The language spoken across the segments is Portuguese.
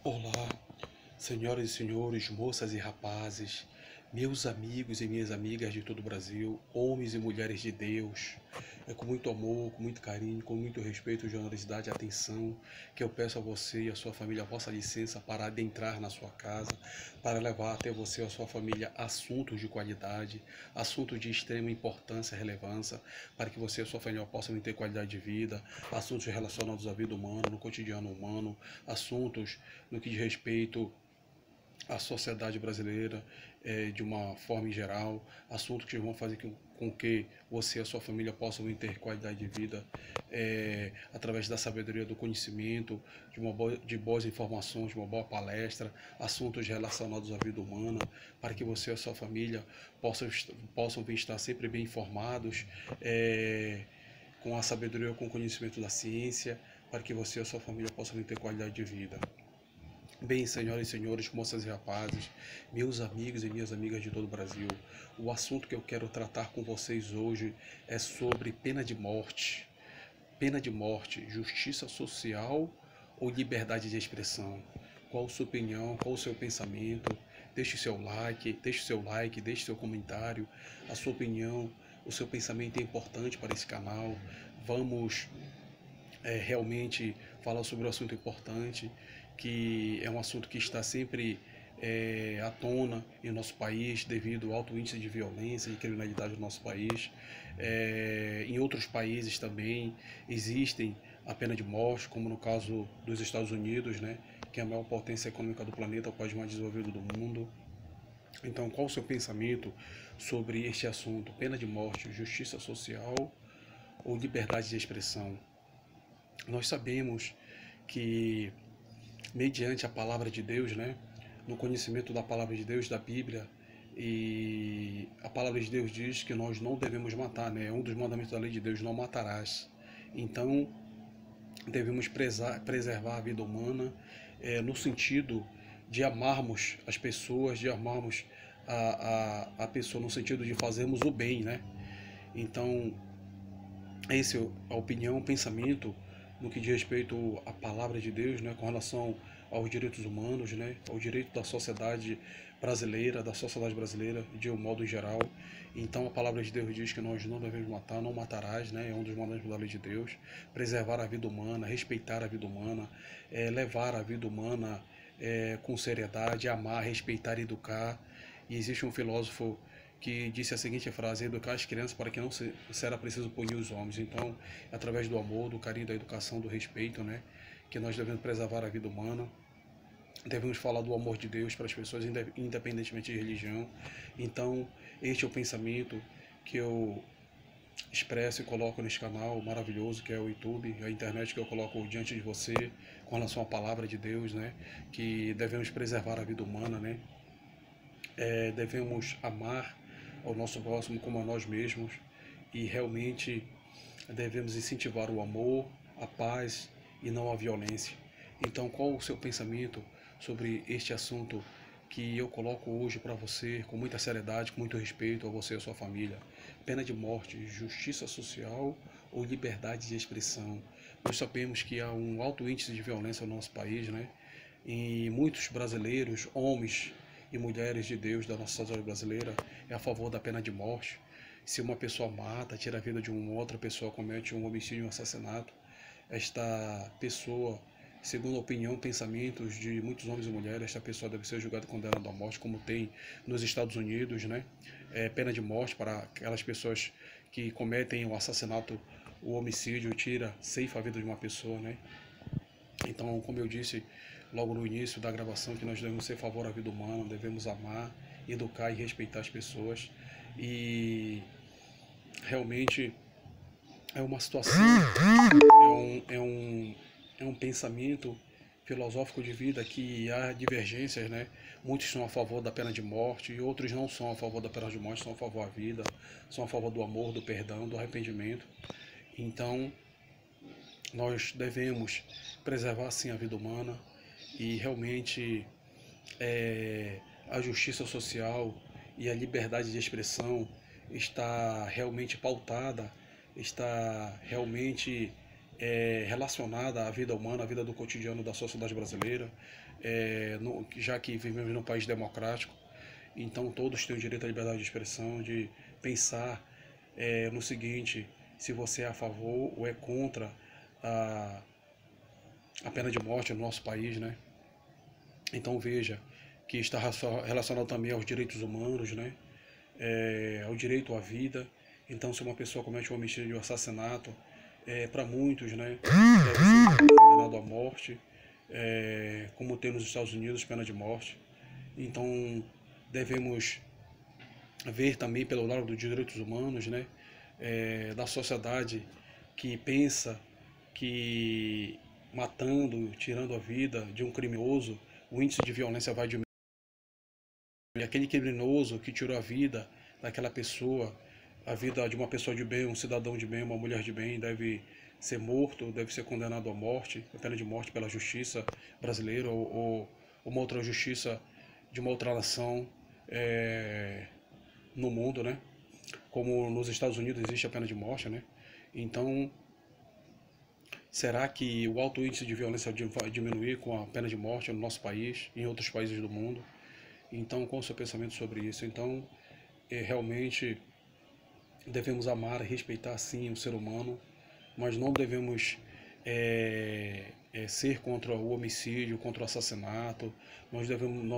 Olá, senhoras e senhores, moças e rapazes, meus amigos e minhas amigas de todo o Brasil, homens e mulheres de Deus. É com muito amor, com muito carinho, com muito respeito, generosidade e atenção que eu peço a você e a sua família a vossa licença para adentrar na sua casa, para levar até você e a sua família assuntos de qualidade, assuntos de extrema importância e relevância, para que você e a sua família possam ter qualidade de vida, assuntos relacionados à vida humana, no cotidiano humano, assuntos no que diz respeito à sociedade brasileira de uma forma em geral, assuntos que vão fazer com que você e a sua família possam ter qualidade de vida através da sabedoria, do conhecimento, de boas informações, de uma boa palestra, assuntos relacionados à vida humana, para que você e a sua família possam estar sempre bem informados, com a sabedoria, com o conhecimento da ciência, para que você e a sua família possam ter qualidade de vida. Bem, senhoras e senhores, moças e rapazes, meus amigos e minhas amigas de todo o Brasil, o assunto que eu quero tratar com vocês hoje é sobre pena de morte. Pena de morte, justiça social ou liberdade de expressão? Qual a sua opinião, qual o seu pensamento? Deixe seu like, deixe seu comentário. A sua opinião, o seu pensamento é importante para esse canal. Vamos realmente falar sobre um assunto importante, que é um assunto que está sempre à tona em nosso país devido ao alto índice de violência e criminalidade no nosso país. Em outros países também existem a pena de morte, como no caso dos Estados Unidos, né, que é a maior potência econômica do planeta, o país mais desenvolvido do mundo. Então, qual o seu pensamento sobre este assunto? Pena de morte, justiça social ou liberdade de expressão? Nós sabemos que, mediante a palavra de Deus, né, no conhecimento da palavra de Deus, da Bíblia, e a palavra de Deus diz que nós não devemos matar, né? É um dos mandamentos da lei de Deus, não matarás. Então, devemos preservar a vida humana, no sentido de amarmos as pessoas, de amarmos a pessoa no sentido de fazermos o bem, né? Então, essa é a opinião, o pensamento no que diz respeito à palavra de Deus, né, com relação aos direitos humanos, né, ao direito da sociedade brasileira de um modo geral. Então a palavra de Deus diz que nós não devemos matar, não matarás, né, é um dos mandamentos da lei de Deus. Preservar a vida humana, respeitar a vida humana, levar a vida humana com seriedade, amar, respeitar e educar. E existe um filósofo que disse a seguinte frase: educar as crianças para que não será preciso punir os homens. Então, através do amor, do carinho, da educação, do respeito, né, que nós devemos preservar a vida humana. Devemos falar do amor de Deus para as pessoas, independentemente de religião. Então, este é o pensamento que eu expresso e coloco neste canal maravilhoso que é o YouTube, a internet, que eu coloco diante de você com relação à palavra de Deus, né, que devemos preservar a vida humana, né, devemos amar ao nosso próximo como a nós mesmos e realmente devemos incentivar o amor, a paz e não a violência. Então, qual o seu pensamento sobre este assunto que eu coloco hoje para você com muita seriedade, com muito respeito a você e a sua família? Pena de morte, justiça social ou liberdade de expressão? Nós sabemos que há um alto índice de violência no nosso país, né? E muitos brasileiros, homens e mulheres de Deus da nossa sociedade brasileira, é a favor da pena de morte. Se uma pessoa mata, tira a vida de uma outra pessoa, comete um homicídio, um assassinato, esta pessoa, segundo a opinião, pensamentos de muitos homens e mulheres, esta pessoa deve ser julgada e condenada à morte, como tem nos Estados Unidos, né? Pena de morte para aquelas pessoas que cometem o assassinato, o homicídio, ceifa a vida de uma pessoa, né? Então, como eu disse logo no início da gravação, que nós devemos ser a favor da vida humana, devemos amar, educar e respeitar as pessoas. E realmente é uma situação, é um pensamento filosófico de vida que há divergências, né? Muitos são a favor da pena de morte e outros não são a favor da pena de morte, são a favor da vida, são a favor do amor, do perdão, do arrependimento. Então, nós devemos preservar sim a vida humana e realmente a justiça social e a liberdade de expressão está realmente pautada, está realmente relacionada à vida humana, à vida do cotidiano da sociedade brasileira, já que vivemos num país democrático, então todos têm o direito à liberdade de expressão, de pensar no seguinte: se você é a favor ou é contra a, a pena de morte no nosso país, né? Então veja que está relacionado também aos direitos humanos, né? Ao direito à vida. Então, se uma pessoa comete um homicídio ou assassinato, para muitos, né, deve ser condenado à morte, como tem nos Estados Unidos pena de morte. Então, devemos ver também pelo lado dos direitos humanos, né, da sociedade que pensa que matando, tirando a vida de um criminoso, o índice de violência vai diminuir. E aquele criminoso que tirou a vida daquela pessoa, a vida de uma pessoa de bem, um cidadão de bem, uma mulher de bem, deve ser morto, deve ser condenado à morte, a pena de morte pela justiça brasileira ou uma outra justiça de uma outra nação no mundo, né? Como nos Estados Unidos existe a pena de morte, né? Então, será que o alto índice de violência vai diminuir com a pena de morte no nosso país e em outros países do mundo? Então, qual o seu pensamento sobre isso? Então, realmente devemos amar e respeitar sim o ser humano, mas não devemos ser contra o homicídio, contra o assassinato. Nós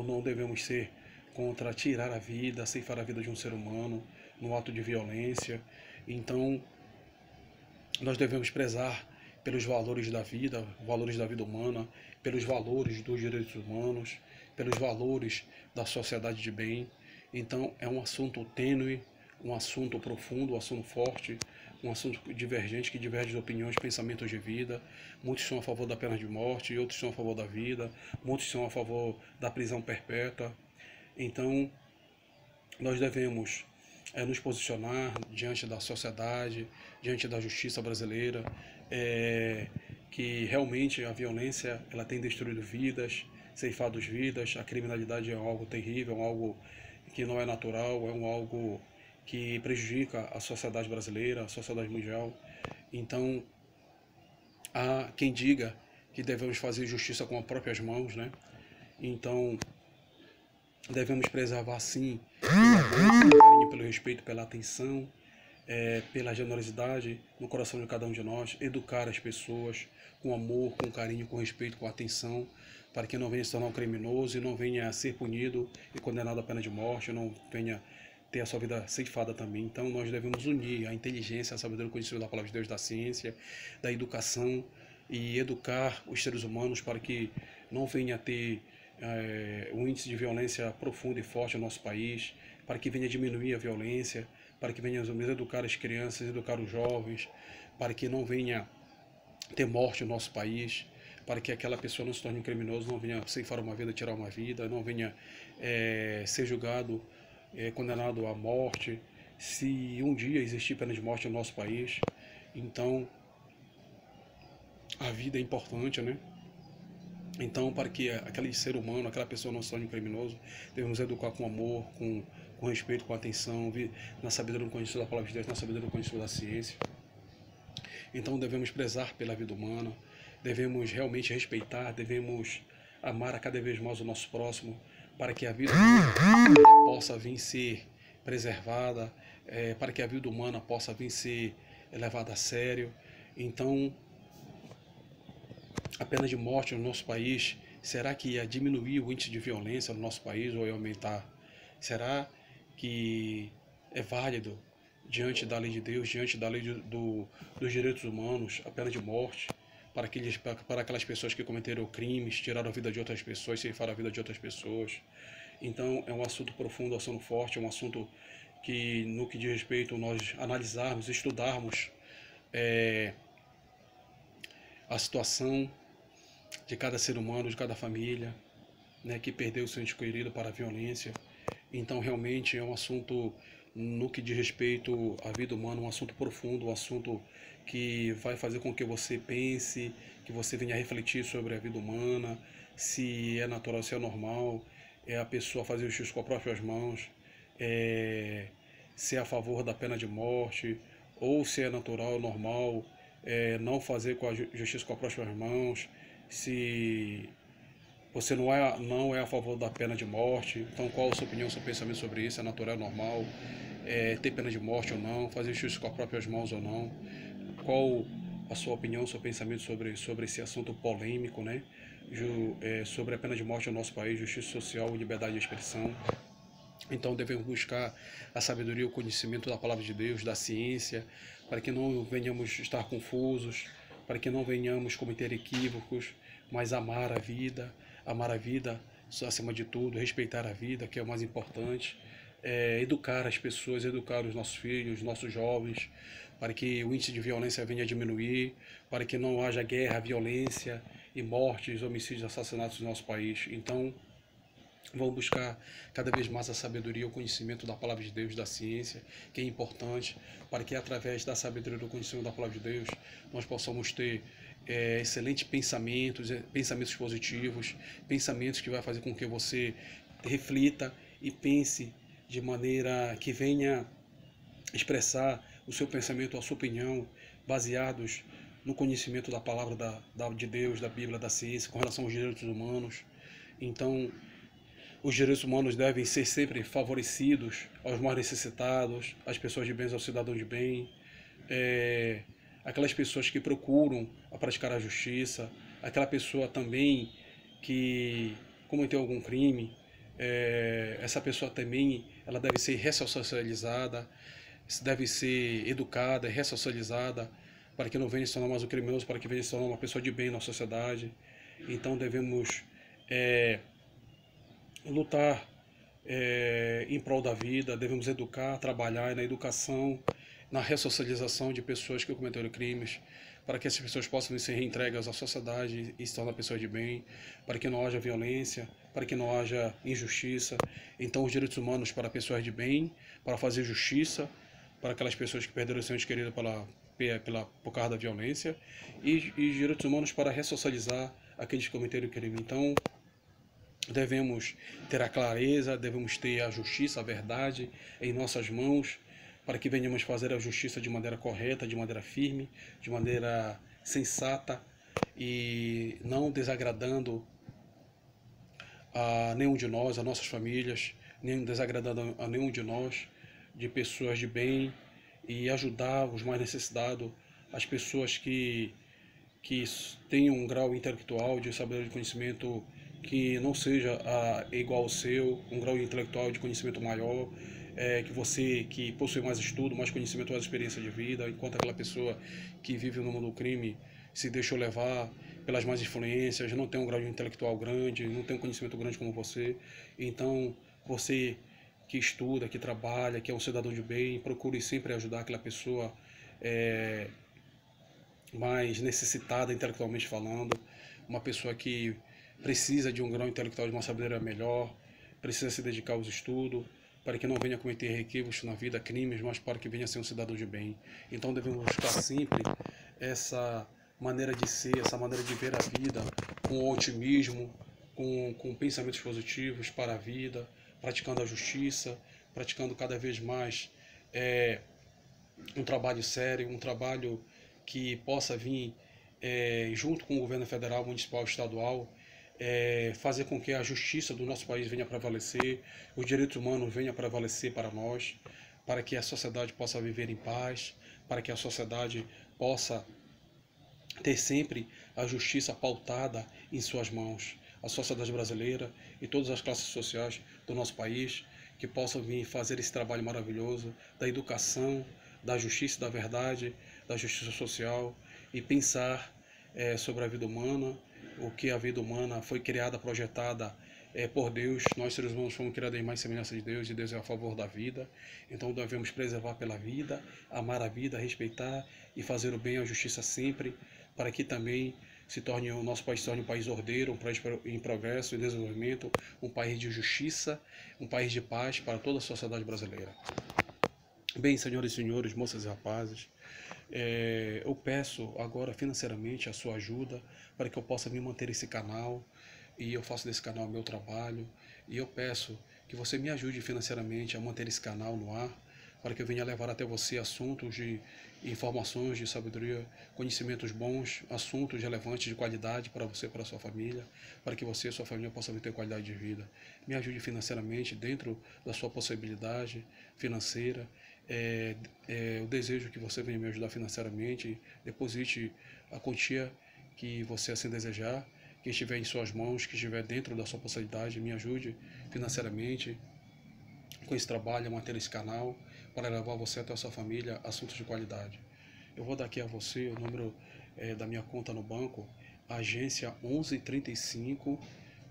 não devemos ser contra tirar a vida, ceifar a vida de um ser humano no ato de violência. Então, nós devemos prezar pelos valores da vida humana, pelos valores dos direitos humanos, pelos valores da sociedade de bem. Então, é um assunto tênue, um assunto profundo, um assunto forte, um assunto divergente, que diverge de opiniões, pensamentos de vida. Muitos são a favor da pena de morte, outros são a favor da vida, muitos são a favor da prisão perpétua. Então, nós devemos nos posicionar diante da sociedade, diante da justiça brasileira, que realmente a violência ela tem destruído vidas, ceifado vidas, a criminalidade é algo terrível, é algo que não é natural, é algo que prejudica a sociedade brasileira, a sociedade mundial. Então, há quem diga que devemos fazer justiça com as próprias mãos, né? Então, devemos preservar sim o amor, pelo carinho, pelo respeito, pela atenção, pela generosidade no coração de cada um de nós, educar as pessoas com amor, com carinho, com respeito, com atenção, para que não venha se tornar um criminoso e não venha a ser punido e condenado à pena de morte, não venha ter a sua vida ceifada também. Então nós devemos unir a inteligência, a sabedoria, o conhecimento da palavra de Deus, da ciência, da educação e educar os seres humanos para que não venha a ter um índice de violência profundo e forte no nosso país, para que venha diminuir a violência, para que venhamos educar as crianças, educar os jovens, para que não venha ter morte no nosso país, para que aquela pessoa não se torne um criminoso, não venha ceifar uma vida, tirar uma vida, não venha ser julgado, condenado à morte, se um dia existir pena de morte no nosso país. Então, a vida é importante, né? Então, para que aquele ser humano, aquela pessoa não se torne um criminoso, devemos educar com amor, com respeito, com atenção, na sabedoria do conhecimento da palavra de Deus, na sabedoria do conhecimento da ciência. Então, devemos prezar pela vida humana, devemos realmente respeitar, devemos amar a cada vez mais o nosso próximo, para que a vida humana possa vir ser preservada, para que a vida humana possa vir ser levada a sério. Então, a pena de morte no nosso país, será que ia diminuir o índice de violência no nosso país ou ia aumentar? Será que é válido, diante da lei de Deus, diante da lei dos direitos humanos, a pena de morte para aquelas pessoas que cometeram crimes, tiraram a vida de outras pessoas, ceifaram a vida de outras pessoas? Então, é um assunto profundo, um assunto forte, é um assunto que, no que diz respeito, nós analisarmos, estudarmos a situação de cada ser humano, de cada família, né, que perdeu o seu ente querido para a violência. Então, realmente é um assunto, no que diz respeito à vida humana, um assunto profundo, um assunto que vai fazer com que você pense, que você venha a refletir sobre a vida humana, se é natural, se é normal, é a pessoa fazer justiça com as próprias mãos, se é a favor da pena de morte, ou se é natural, normal, não fazer com a justiça com as próprias mãos, se você não é a favor da pena de morte, então qual a sua opinião, seu pensamento sobre isso? É natural, é normal? Ter pena de morte ou não? Fazer justiça com as próprias mãos ou não? Qual a sua opinião, seu pensamento sobre esse assunto polêmico, né? Sobre a pena de morte no nosso país, justiça social e liberdade de expressão. Então devemos buscar a sabedoria, o conhecimento da palavra de Deus, da ciência, para que não venhamos estar confusos, para que não venhamos cometer equívocos, mas amar a vida acima de tudo, respeitar a vida, que é o mais importante, educar as pessoas, educar os nossos filhos, nossos jovens, para que o índice de violência venha a diminuir, para que não haja guerra, violência e mortes, homicídios, assassinatos no nosso país. Então, vamos buscar cada vez mais a sabedoria, o conhecimento da palavra de Deus, da ciência, que é importante, para que através da sabedoria do conhecimento da palavra de Deus, nós possamos ter excelentes pensamentos, pensamentos positivos, pensamentos que vai fazer com que você reflita e pense de maneira que venha expressar o seu pensamento, a sua opinião, baseados no conhecimento da palavra de Deus, da Bíblia, da ciência, com relação aos direitos humanos. Então, os direitos humanos devem ser sempre favorecidos aos mais necessitados, às pessoas de bem, aos cidadãos de bem, aquelas pessoas que procuram a praticar a justiça, aquela pessoa também que cometeu algum crime, essa pessoa também ela deve ser ressocializada, deve ser educada, ressocializada, para que não venha se tornar mais um criminoso, para que venha se tornar uma pessoa de bem na sociedade. Então devemos lutar em prol da vida, devemos educar, trabalhar na educação, na ressocialização de pessoas que cometeram crimes, para que essas pessoas possam ser reentregas à sociedade e se tornar pessoas de bem, para que não haja violência, para que não haja injustiça. Então, os direitos humanos para pessoas de bem, para fazer justiça, para aquelas pessoas que perderam seus entes queridos por causa da violência, e direitos humanos para ressocializar aqueles que cometeram crime. Então, devemos ter a clareza, devemos ter a justiça, a verdade em nossas mãos, para que venhamos fazer a justiça de maneira correta, de maneira firme, de maneira sensata e não desagradando a nenhum de nós, a nossas famílias, nem desagradando a nenhum de nós, de pessoas de bem, e ajudar os mais necessitados, as pessoas que tenham um grau intelectual de sabedoria de conhecimento que não seja igual ao seu, um grau intelectual de conhecimento maior, que possui mais estudo, mais conhecimento, mais experiência de vida, enquanto aquela pessoa que vive no mundo do crime se deixou levar pelas más influências, não tem um grau intelectual grande, não tem um conhecimento grande como você. Então, você que estuda, que trabalha, que é um cidadão de bem, procure sempre ajudar aquela pessoa mais necessitada intelectualmente falando, uma pessoa que precisa de um grau intelectual, de uma sabedoria melhor, precisa se dedicar aos estudos, para que não venha cometer equívocos na vida, crimes, mas para que venha ser um cidadão de bem. Então devemos buscar sempre essa maneira de ser, essa maneira de ver a vida com otimismo, com pensamentos positivos para a vida, praticando a justiça, praticando cada vez mais um trabalho sério, um trabalho que possa vir junto com o governo federal, municipal, estadual, fazer com que a justiça do nosso país venha a prevalecer, os direitos humanos venham a prevalecer para nós, para que a sociedade possa viver em paz, para que a sociedade possa ter sempre a justiça pautada em suas mãos. A sociedade brasileira e todas as classes sociais do nosso país que possam vir fazer esse trabalho maravilhoso da educação, da justiça, da verdade, da justiça social e pensar sobre a vida humana, o que a vida humana foi criada, projetada por Deus. Nós seres humanos fomos criados em mais semelhança de Deus e Deus é a favor da vida. Então devemos preservar pela vida, amar a vida, respeitar e fazer o bem, a justiça sempre, para que também o nosso país se torne um país ordeiro, um país em progresso e desenvolvimento, um país de justiça, um país de paz para toda a sociedade brasileira. Bem, senhoras e senhores, moças e rapazes, eu peço agora financeiramente a sua ajuda para que eu possa me manter esse canal e eu faço desse canal meu trabalho e eu peço que você me ajude financeiramente a manter esse canal no ar para que eu venha levar até você assuntos de informações de sabedoria, conhecimentos bons, assuntos relevantes de qualidade para você e para a sua família, para que você e sua família possam ter qualidade de vida. Me ajude financeiramente dentro da sua possibilidade financeira. Eu desejo que você venha me ajudar financeiramente, deposite a quantia que você assim desejar, que estiver em suas mãos, que estiver dentro da sua possibilidade, me ajude financeiramente com esse trabalho, a manter esse canal, para levar você até a sua família assuntos de qualidade. Eu vou dar aqui a você o número da minha conta no banco, agência 1135,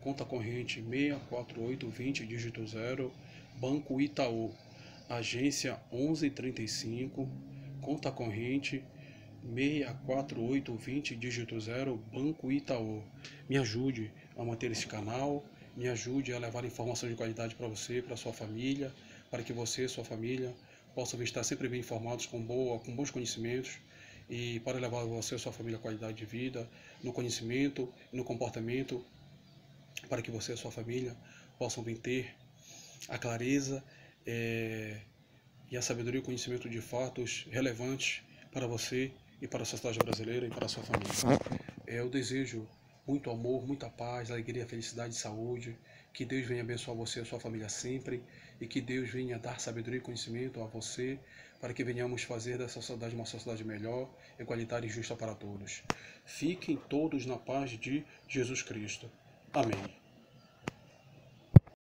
conta corrente 64820, dígito 0, Banco Itaú. Agência 1135, conta corrente 64820, dígito 0, Banco Itaú. Me ajude a manter esse canal, me ajude a levar informação de qualidade para você, para sua família, para que você e sua família possam estar sempre bem informados, com bons conhecimentos, e para levar você e sua família a qualidade de vida, no conhecimento e no comportamento, para que você e sua família possam vir ter a clareza e a sabedoria e o conhecimento de fatos relevantes para você e para a sociedade brasileira e para a sua família. Eu desejo muito amor, muita paz, alegria, felicidade e saúde. Que Deus venha abençoar você e a sua família sempre. E que Deus venha dar sabedoria e conhecimento a você, para que venhamos fazer dessa sociedade uma sociedade melhor, igualitária e justa para todos. Fiquem todos na paz de Jesus Cristo. Amém.